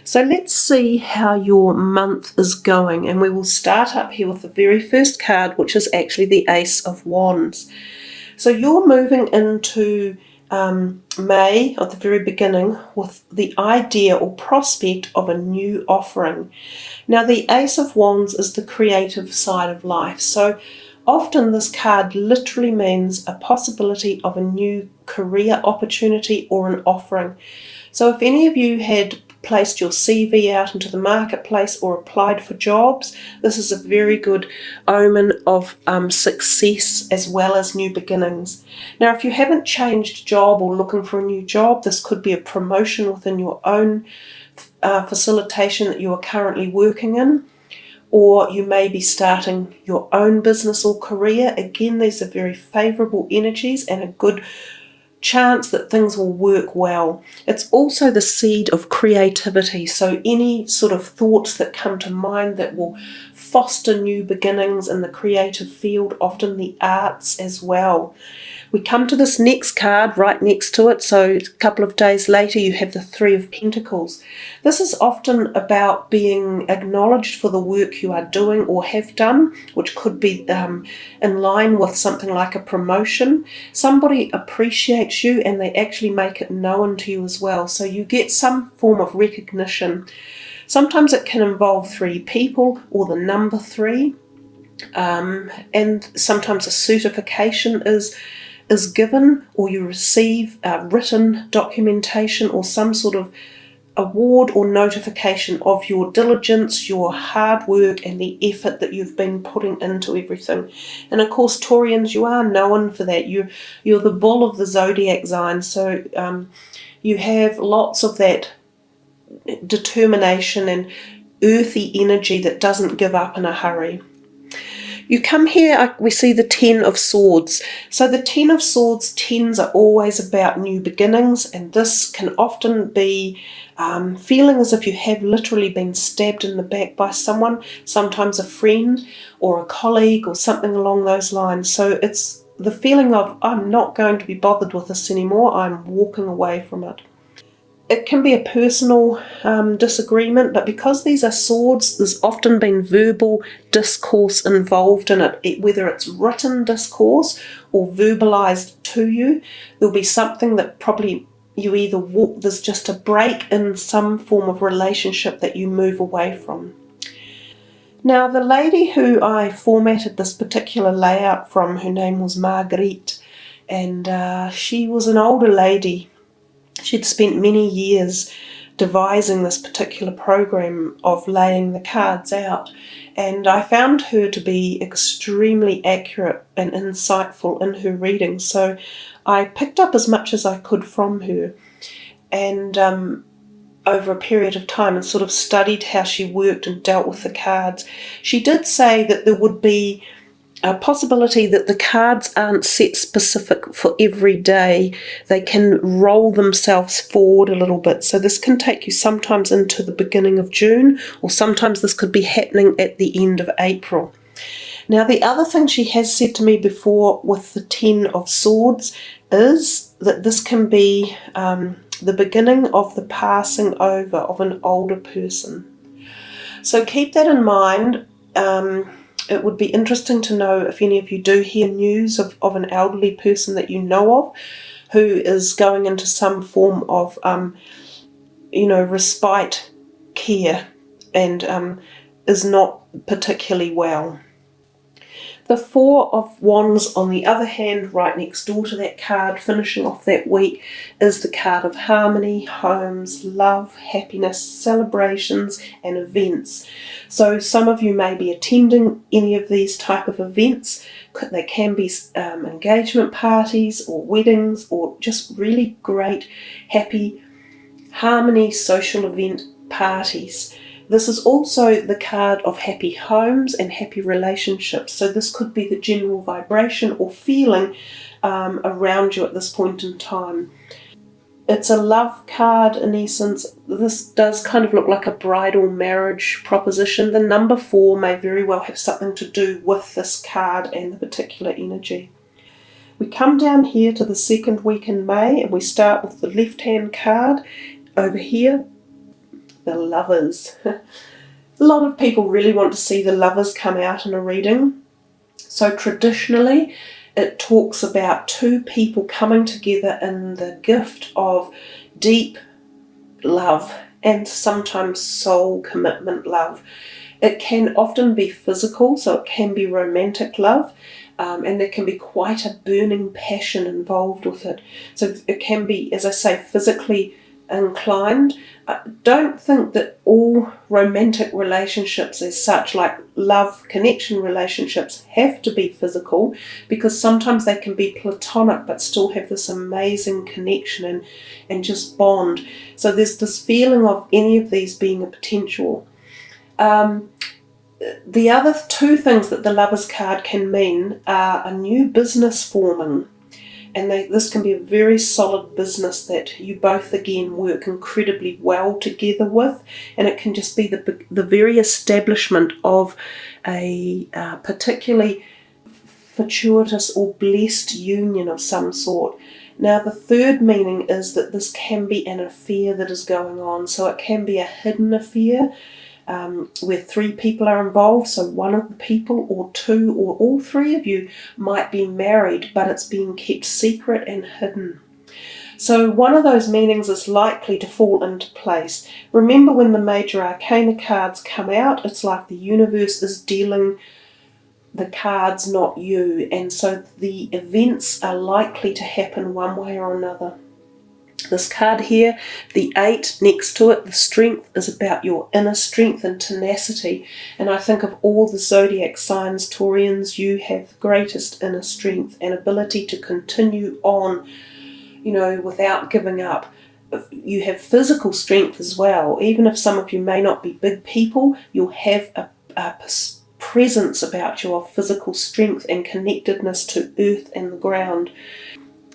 So let's see how your month is going, and we will start up here with the very first card, which is actually the Ace of Wands. So you're moving into May, at the very beginning, with the idea or prospect of a new offering. Now, the Ace of Wands is the creative side of life, so often this card literally means a possibility of a new career opportunity or an offering. So if any of you had placed your CV out into the marketplace or applied for jobs, this is a very good omen of success as well as new beginnings. Now, if you haven't changed job or looking for a new job, this could be a promotion within your own facilitation that you are currently working in, or you may be starting your own business or career. Again, these are very favourable energies and a good chance that things will work well. It's also the seed of creativity, so any sort of thoughts that come to mind that will foster new beginnings in the creative field, often the arts as well. We come to this next card right next to it, so a couple of days later you have the Three of Pentacles. This is often about being acknowledged for the work you are doing or have done, which could be in line with something like a promotion. Somebody appreciates you and they actually make it known to you as well, so you get some form of recognition. Sometimes it can involve 3 people or the number 3, and sometimes a certification is given, or you receive written documentation or some sort of award or notification of your diligence, your hard work and the effort that you've been putting into everything. And of course, Taurians, you are known for that. You're the bull of the zodiac sign, so you have lots of that determination and earthy energy that doesn't give up in a hurry. You come here, we see the Ten of Swords. So the Ten of Swords, tens are always about new beginnings, and this can often be feeling as if you have literally been stabbed in the back by someone, sometimes a friend or a colleague or something along those lines. So it's the feeling of, I'm not going to be bothered with this anymore, I'm walking away from it. It can be a personal disagreement, but because these are swords, there's often been verbal discourse involved in it, whether it's written discourse or verbalized to you. There'll be something that probably you either walk, there's just a break in some form of relationship that you move away from. Now, the lady who I formatted this particular layout from, her name was Marguerite, and she was an older lady. She'd spent many years devising this particular program of laying the cards out, and I found her to be extremely accurate and insightful in her reading, so I picked up as much as I could from her, and over a period of time, and sort of studied how she worked and dealt with the cards. She did say that there would be a possibility that the cards aren't set specific for every day. They can roll themselves forward a little bit. So this can take you sometimes into the beginning of June, or sometimes this could be happening at the end of April. Now, the other thing she has said to me before with the Ten of Swords is that this can be the beginning of the passing over of an older person. So keep that in mind. It would be interesting to know if any of you do hear news of an elderly person that you know of who is going into some form of, respite care and is not particularly well. The Four of Wands, on the other hand, right next door to that card, finishing off that week, is the card of harmony, homes, love, happiness, celebrations and events. So some of you may be attending any of these type of events. They can be engagement parties or weddings or just really great, happy, harmony, social event parties. This is also the card of happy homes and happy relationships. So this could be the general vibration or feeling around you at this point in time. It's a love card in essence. This does kind of look like a bridal marriage proposition. The number 4 may very well have something to do with this card and the particular energy. We come down here to the second week in May, and we start with the left-hand card over here. the Lovers. A lot of people really want to see the Lovers come out in a reading. So traditionally, it talks about two people coming together in the gift of deep love and sometimes soul commitment love. It can often be physical, so it can be romantic love, and there can be quite a burning passion involved with it. So it can be, as I say, physically inclined. Don't think that all romantic relationships as such, like love connection relationships, have to be physical, because sometimes they can be platonic but still have this amazing connection and just bond. So there's this feeling of any of these being a potential. The other two things that the Lovers card can mean are a new business forming. And this can be a very solid business that you both, again, work incredibly well together with. And it can just be the very establishment of a particularly fortuitous or blessed union of some sort. Now, the third meaning is that this can be an affair that is going on. So it can be a hidden affair, where three people are involved, so one of the people or two or all three of you might be married, but it's being kept secret and hidden. So one of those meanings is likely to fall into place. Remember, when the major arcana cards come out, it's like the universe is dealing the cards, not you, and so the events are likely to happen one way or another. This card here, the 8 next to it, the strength, is about your inner strength and tenacity. And I think of all the zodiac signs, Taurians, you have the greatest inner strength and ability to continue on, without giving up. You have physical strength as well. Even if some of you may not be big people, you'll have a presence about your physical strength and connectedness to earth and the ground.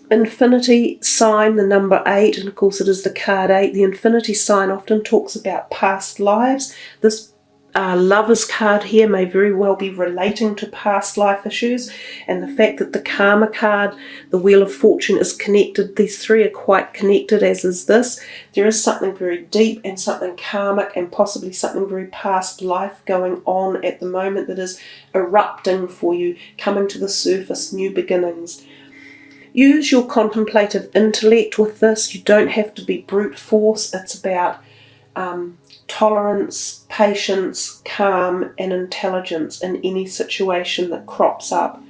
Infinity sign, the number 8, and of course it is the card 8. The infinity sign often talks about past lives. This Lovers card here may very well be relating to past life issues, and the fact that the Karma card, the Wheel of Fortune, is connected. These three are quite connected, as is this. There is something very deep and something karmic and possibly something very past life going on at the moment that is erupting for you, coming to the surface, new beginnings. Use your contemplative intellect with this. You don't have to be brute force. It's about tolerance, patience, calm, and intelligence in any situation that crops up.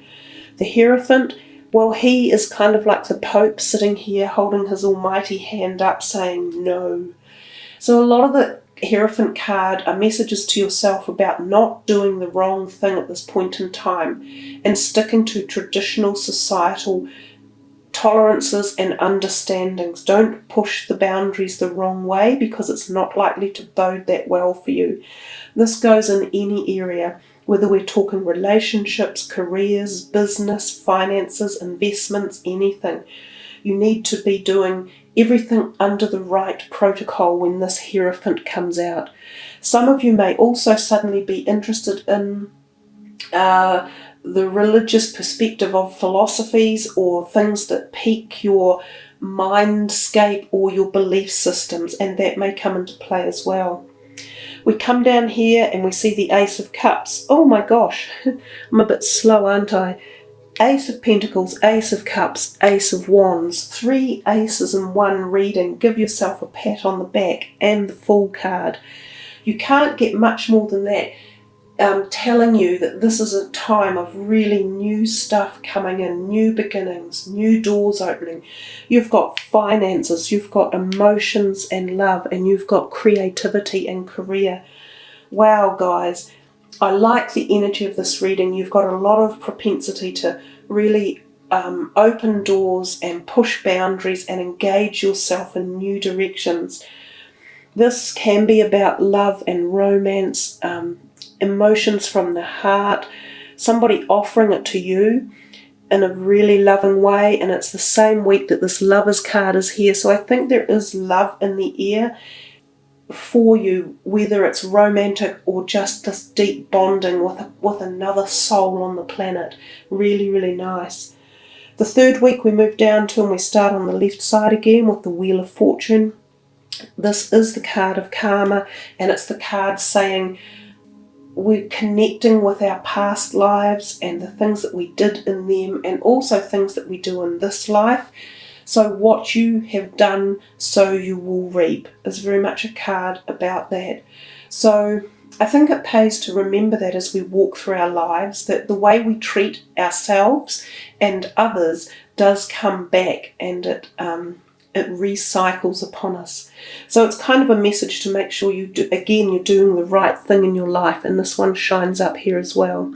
The Hierophant, well, he is kind of like the Pope sitting here holding his almighty hand up saying no. So a lot of the Hierophant card are messages to yourself about not doing the wrong thing at this point in time and sticking to traditional societal tolerances and understandings. Don't push the boundaries the wrong way, because it's not likely to bode that well for you. This goes in any area, whether we're talking relationships, careers, business, finances, investments, anything. You need to be doing everything under the right protocol when this Hierophant comes out. Some of you may also suddenly be interested in the religious perspective of philosophies or things that pique your mindscape or your belief systems, and that may come into play as well. We come down here and we see the Ace of Cups. Oh my gosh, I'm a bit slow, aren't I? Ace of Pentacles, Ace of Cups, Ace of Wands. 3 aces in one reading. Give yourself a pat on the back, and the Fool card. You can't get much more than that. Telling you that this is a time of really new stuff coming in, new beginnings, new doors opening. You've got finances, you've got emotions and love, and you've got creativity and career. Wow, guys, I like the energy of this reading. You've got a lot of propensity to really open doors and push boundaries and engage yourself in new directions. This can be about love and romance, emotions from the heart, somebody offering it to you in a really loving way, and it's the same week that this Lovers card is here. So I think there is love in the air for you, whether it's romantic or just this deep bonding with another soul on the planet. Really, really nice. The third week we move down to, and we start on the left side again with the Wheel of Fortune. This is the card of karma, and it's the card saying we're connecting with our past lives and the things that we did in them, and also things that we do in this life. So what you have done, so you will reap, is very much a card about that. So I think it pays to remember that as we walk through our lives, that the way we treat ourselves and others does come back, and it recycles upon us. So it's kind of a message to make sure you do, again, you're doing the right thing in your life, and this one shines up here as well.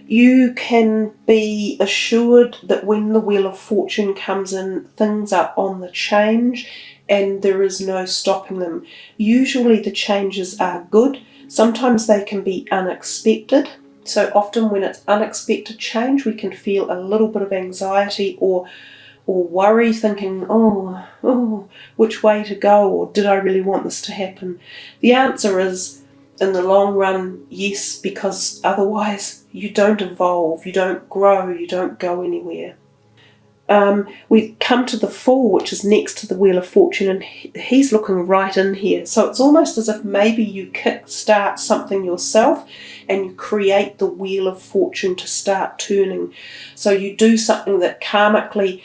You can be assured that when the Wheel of Fortune comes in, things are on the change and there is no stopping them. Usually the changes are good. Sometimes they can be unexpected. So often when it's unexpected change, we can feel a little bit of anxiety or worry, thinking, oh, which way to go, or did I really want this to happen? The answer is, in the long run, yes, because otherwise you don't evolve, you don't grow, you don't go anywhere. We come to the Fool, which is next to the Wheel of Fortune, and he's looking right in here. So it's almost as if maybe you kick-start something yourself and you create the Wheel of Fortune to start turning. So you do something that karmically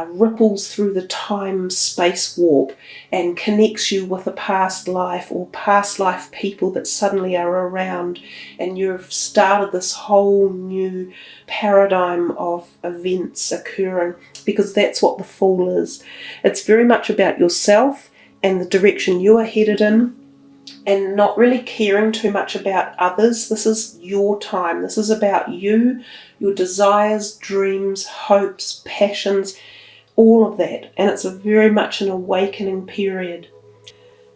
ripples through the time-space warp and connects you with a past life or past life people that suddenly are around, and you've started this whole new paradigm of events occurring, because that's what the Fool is. It's very much about yourself and the direction you are headed in, and not really caring too much about others. This is your time. This is about you, your desires, dreams, hopes, passions, all of that. And it's very much an awakening period.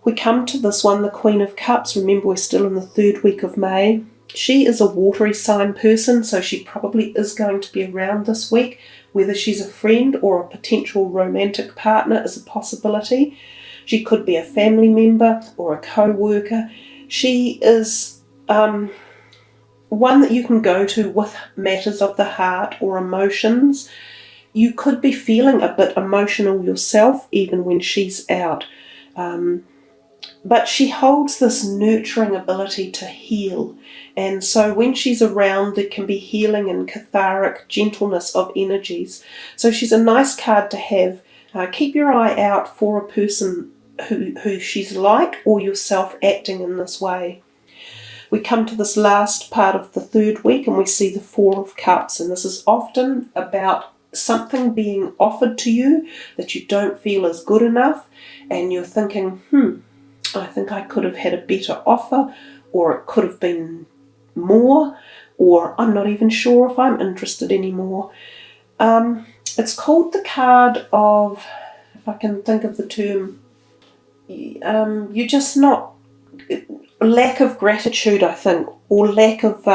We come to this one, the Queen of Cups. Remember, we're still in the 3rd week of May. She is a watery sign person, so she probably is going to be around this week. Whether she's a friend or a potential romantic partner is a possibility. She could be a family member or a co-worker. She is one that you can go to with matters of the heart or emotions. You could be feeling a bit emotional yourself even when she's out. But she holds this nurturing ability to heal. And so when she's around, there can be healing and cathartic gentleness of energies. So she's a nice card to have. Keep your eye out for a person who she's like, or yourself acting in this way. We come to this last part of the 3rd week and we see the 4 of Cups, and this is often about something being offered to you that you don't feel is good enough, and you're thinking, I think I could have had a better offer, or it could have been more, or I'm not even sure if I'm interested anymore. It's called the card of, if I can think of the term, you're just not, lack of gratitude, I think, or lack of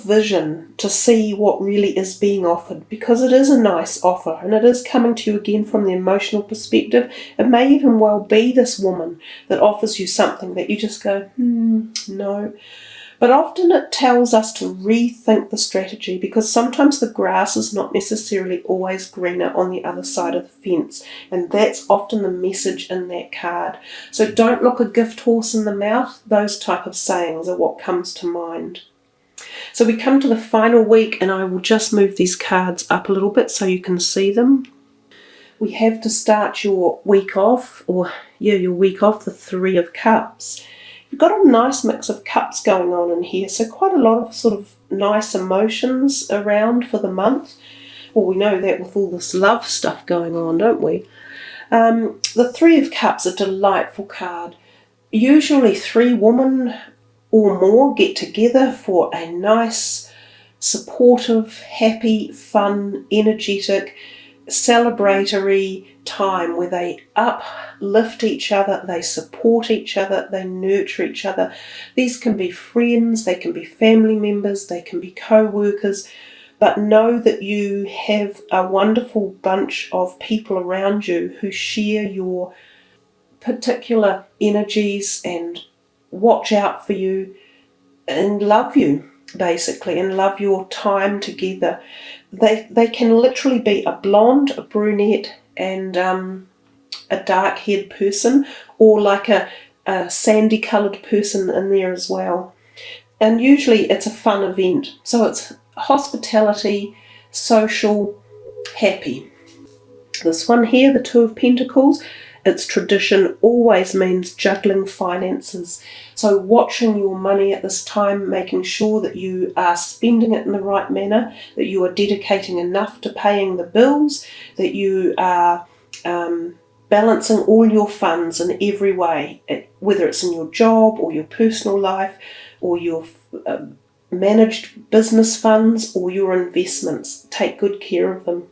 vision to see what really is being offered, because it is a nice offer and it is coming to you again from the emotional perspective. It may even well be this woman that offers you something that you just go, no. But often it tells us to rethink the strategy, because sometimes the grass is not necessarily always greener on the other side of the fence, and that's often the message in that card. So don't look a gift horse in the mouth. Those type of sayings are what comes to mind. So we come to the final week, and I will just move these cards up a little bit so you can see them. We have to start your week off, your week off, the 3 of Cups. You've got a nice mix of cups going on in here, so quite a lot of sort of nice emotions around for the month. Well, we know that with all this love stuff going on, don't we? The 3 of Cups, a delightful card. Usually 3 women or more get together for a nice, supportive, happy, fun, energetic, celebratory time where they uplift each other, they support each other, they nurture each other. These can be friends, they can be family members, they can be co-workers, but know that you have a wonderful bunch of people around you who share your particular energies and watch out for you and love you, basically, and love your time together. They can literally be a blonde, a brunette, and dark-haired person, or like a sandy-coloured person in there as well. And usually it's a fun event. So it's hospitality, social, happy. This one here, the Two of Pentacles, its tradition always means juggling finances. So watching your money at this time, making sure that you are spending it in the right manner, that you are dedicating enough to paying the bills, that you are balancing all your funds in every way, whether it's in your job or your personal life or your managed business funds or your investments. Take good care of them.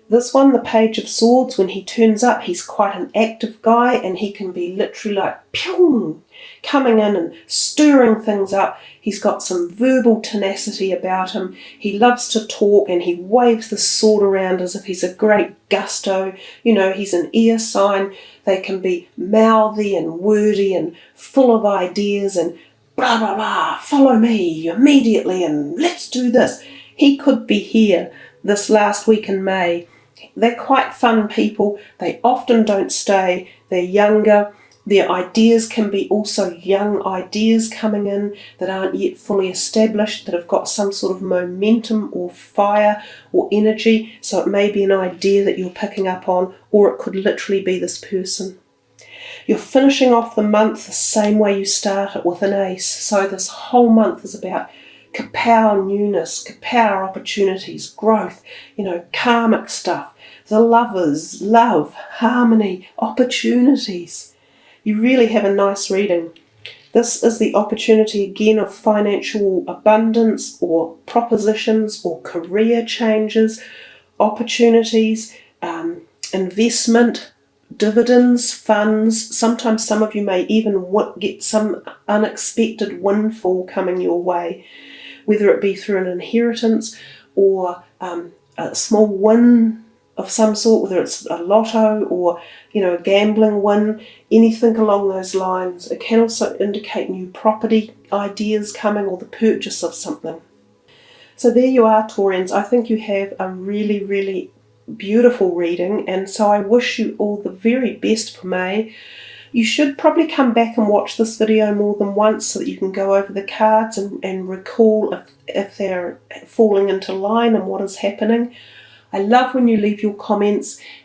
This one, the Page of Swords, when he turns up, he's quite an active guy, and he can be literally like pew, coming in and stirring things up. He's got some verbal tenacity about him. He loves to talk, and he waves the sword around as if he's a great gusto. You know, he's an air sign. They can be mouthy and wordy and full of ideas and blah, blah, blah, follow me immediately and let's do this. He could be here this last week in May. They're quite fun people. They often don't stay. They're younger. Their ideas can be also young ideas coming in that aren't yet fully established, that have got some sort of momentum or fire or energy. So it may be an idea that you're picking up on, or it could literally be this person. You're finishing off the month the same way you start it, with an ace. So this whole month is about kapow newness, kapow opportunities, growth, karmic stuff, the lovers, love, harmony, opportunities. You really have a nice reading. This is the opportunity again of financial abundance or propositions or career changes, opportunities, investment, dividends, funds. Sometimes some of you may even get some unexpected windfall coming your way, whether it be through an inheritance or a small win of some sort, whether it's a lotto or a gambling win, anything along those lines. It can also indicate new property ideas coming or the purchase of something. So there you are, Taurians. I think you have a really, really beautiful reading, and so I wish you all the very best for May. You should probably come back and watch this video more than once so that you can go over the cards and recall if they're falling into line and what is happening. I love when you leave your comments